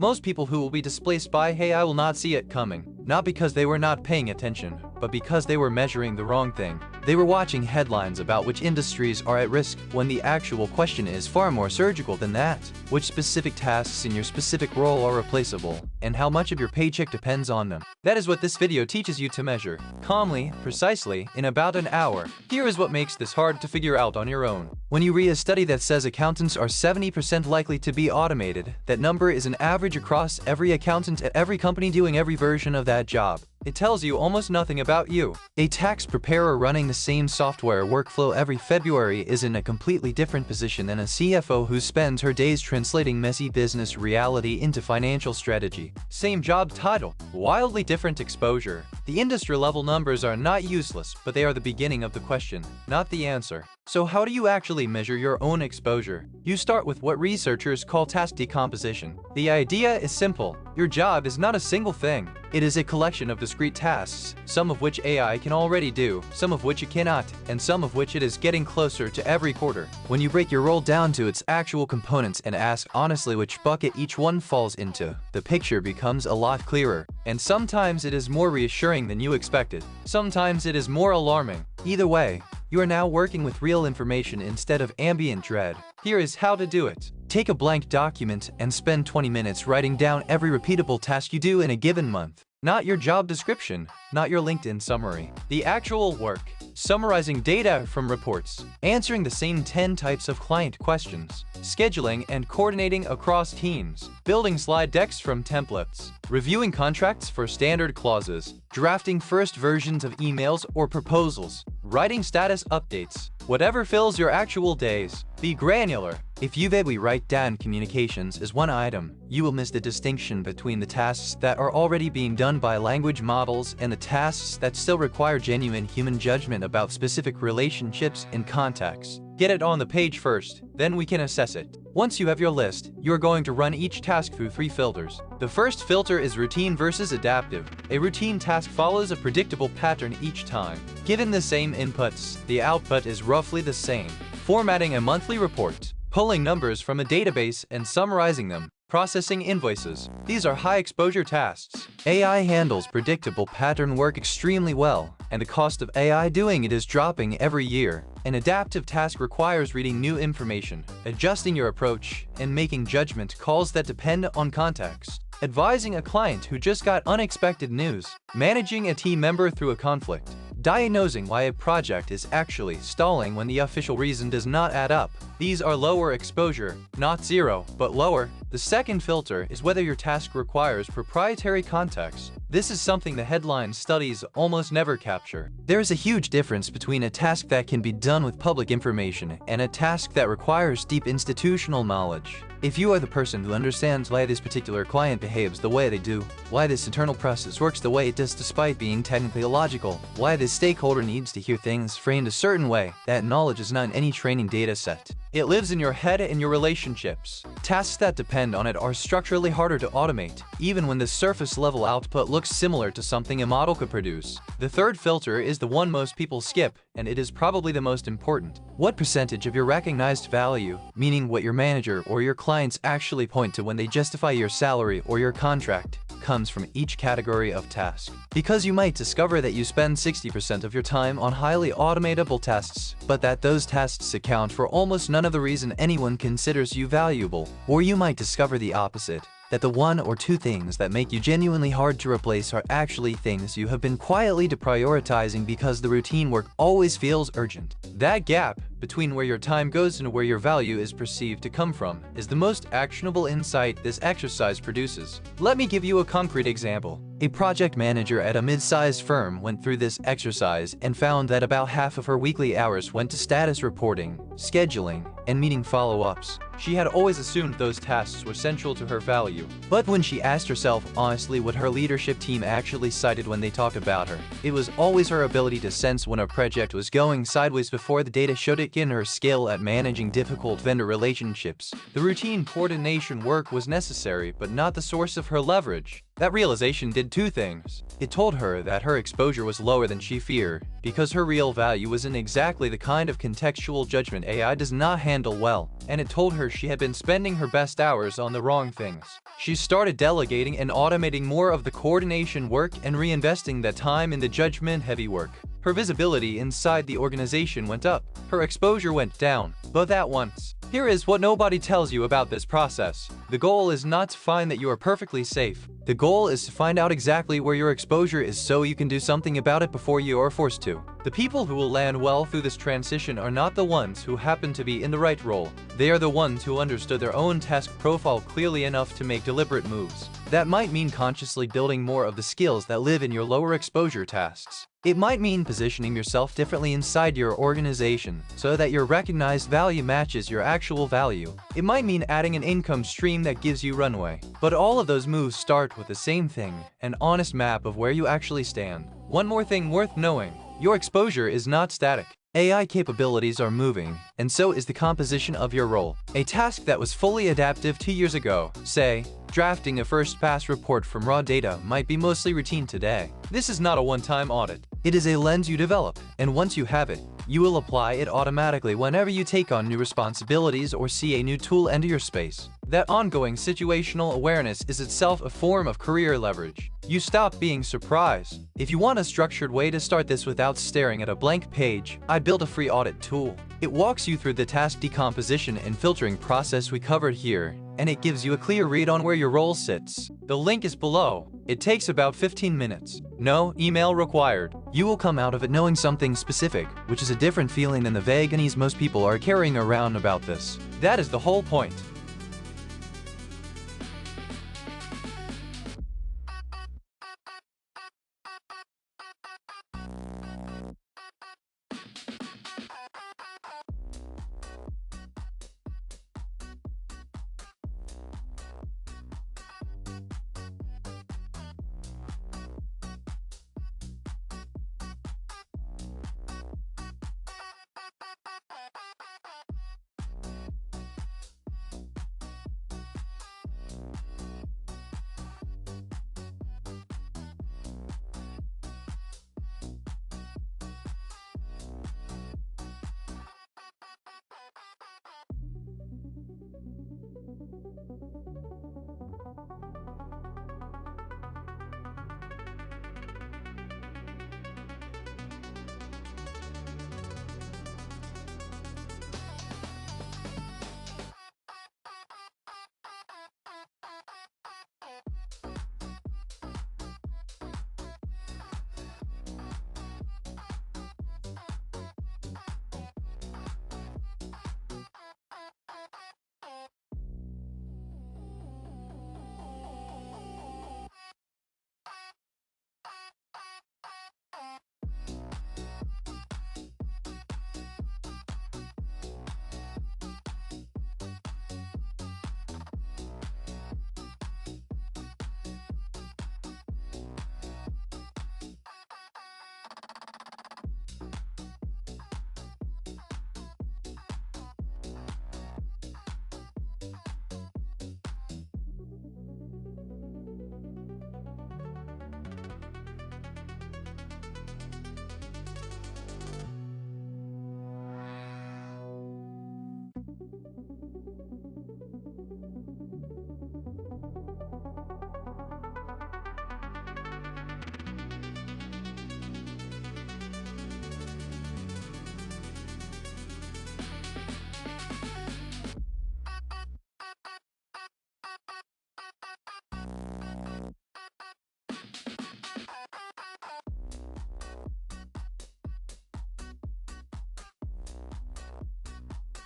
Most people who will be displaced by AI will not see it coming, not because they were not paying attention, but because they were measuring the wrong thing. They were watching headlines about which industries are at risk when the actual question is far more surgical than that. Which specific tasks in your specific role are replaceable, and how much of your paycheck depends on them. That is what this video teaches you to measure, calmly, precisely, in about an hour. Here is what makes this hard to figure out on your own. When you read a study that says accountants are 70% likely to be automated, that number is an average across every accountant at every company doing every version of that job. It tells you almost nothing about you. A tax preparer running the same software workflow every February is in a completely different position than a CFO who spends her days translating messy business reality into financial strategy. Same job title, wildly different exposure. The industry-level numbers are not useless, but they are the beginning of the question, not the answer. So how do you actually measure your own exposure? You start with what researchers call task decomposition. The idea is simple. Your job is not a single thing. It is a collection of discrete tasks, some of which AI can already do, some of which it cannot, and some of which it is getting closer to every quarter. When you break your role down to its actual components and ask honestly which bucket each one falls into, the picture becomes a lot clearer. And sometimes it is more reassuring than you expected. Sometimes it is more alarming. Either way, you are now working with real information instead of ambient dread. Here is how to do it. Take a blank document and spend 20 minutes writing down every repeatable task you do in a given month. Not your job description, not your LinkedIn summary. The actual work. Summarizing data from reports. Answering the same 10 types of client questions. Scheduling and coordinating across teams. Building slide decks from templates. Reviewing contracts for standard clauses. Drafting first versions of emails or proposals. Writing status updates. Whatever fills your actual days. Be granular. If you vaguely write down communications as one item, you will miss the distinction between the tasks that are already being done by language models and the tasks that still require genuine human judgment about specific relationships and contexts. Get it on the page first, then we can assess it. Once you have your list, you are going to run each task through 3 filters. The first filter is routine versus adaptive. A routine task follows a predictable pattern each time. Given the same inputs, the output is roughly the same. Formatting a monthly report, pulling numbers from a database and summarizing them, processing invoices. These are high-exposure tasks. AI handles predictable pattern work extremely well, and the cost of AI doing it is dropping every year. An adaptive task requires reading new information, adjusting your approach, and making judgment calls that depend on context. Advising a client who just got unexpected news, managing a team member through a conflict, diagnosing why a project is actually stalling when the official reason does not add up. These are lower exposure, not zero, but lower. The second filter is whether your task requires proprietary context. This is something the headline studies almost never capture. There is a huge difference between a task that can be done with public information and a task that requires deep institutional knowledge. If you are the person who understands why this particular client behaves the way they do, why this internal process works the way it does despite being technically illogical, why this stakeholder needs to hear things framed a certain way, that knowledge is not in any training data set. It lives in your head and your relationships. Tasks that depend on it are structurally harder to automate, even when the surface-level output looks similar to something a model could produce. The third filter is the one most people skip, and it is probably the most important. What percentage of your recognized value, meaning what your manager or your clients actually point to when they justify your salary or your contract, comes from each category of task? Because you might discover that you spend 60% of your time on highly automatable tasks, but that those tasks account for almost none of the reason anyone considers you valuable. Or you might discover the opposite, that the 1 or 2 things that make you genuinely hard to replace are actually things you have been quietly deprioritizing because the routine work always feels urgent. That gap between where your time goes and where your value is perceived to come from is the most actionable insight this exercise produces. Let me give you a concrete example. A project manager at a mid-sized firm went through this exercise and found that about half of her weekly hours went to status reporting, scheduling, and meeting follow-ups. She had always assumed those tasks were central to her value. But when she asked herself honestly what her leadership team actually cited when they talked about her, it was always her ability to sense when a project was going sideways before the data showed it kick in her skill at managing difficult vendor relationships. The routine coordination work was necessary, but not the source of her leverage. That realization did two things. It told her that her exposure was lower than she feared, because her real value was in exactly the kind of contextual judgment AI does not handle well, and it told her she had been spending her best hours on the wrong things. She started delegating and automating more of the coordination work and reinvesting that time in the judgment-heavy work. Her visibility inside the organization went up. Her exposure went down, both at once. Here is what nobody tells you about this process. The goal is not to find that you are perfectly safe. The goal is to find out exactly where your exposure is so you can do something about it before you are forced to. The people who will land well through this transition are not the ones who happen to be in the right role. They are the ones who understood their own task profile clearly enough to make deliberate moves. That might mean consciously building more of the skills that live in your lower exposure tasks. It might mean positioning yourself differently inside your organization so that your recognized value matches your actual value. It might mean adding an income stream that gives you runway. But all of those moves start with the same thing, an honest map of where you actually stand. One more thing worth knowing, your exposure is not static. AI capabilities are moving, and so is the composition of your role. A task that was fully adaptive 2 years ago, say, drafting a first-pass report from raw data, might be mostly routine today. This is not a one-time audit. It is a lens you develop, and once you have it, you will apply it automatically whenever you take on new responsibilities or see a new tool enter your space. That ongoing situational awareness is itself a form of career leverage. You stop being surprised. If you want a structured way to start this without staring at a blank page, I built a free audit tool. It walks you through the task decomposition and filtering process we covered here, and it gives you a clear read on where your role sits. The link is below. It takes about 15 minutes. No email required. You will come out of it knowing something specific, which is a different feeling than the vague unease most people are carrying around about this. That is the whole point.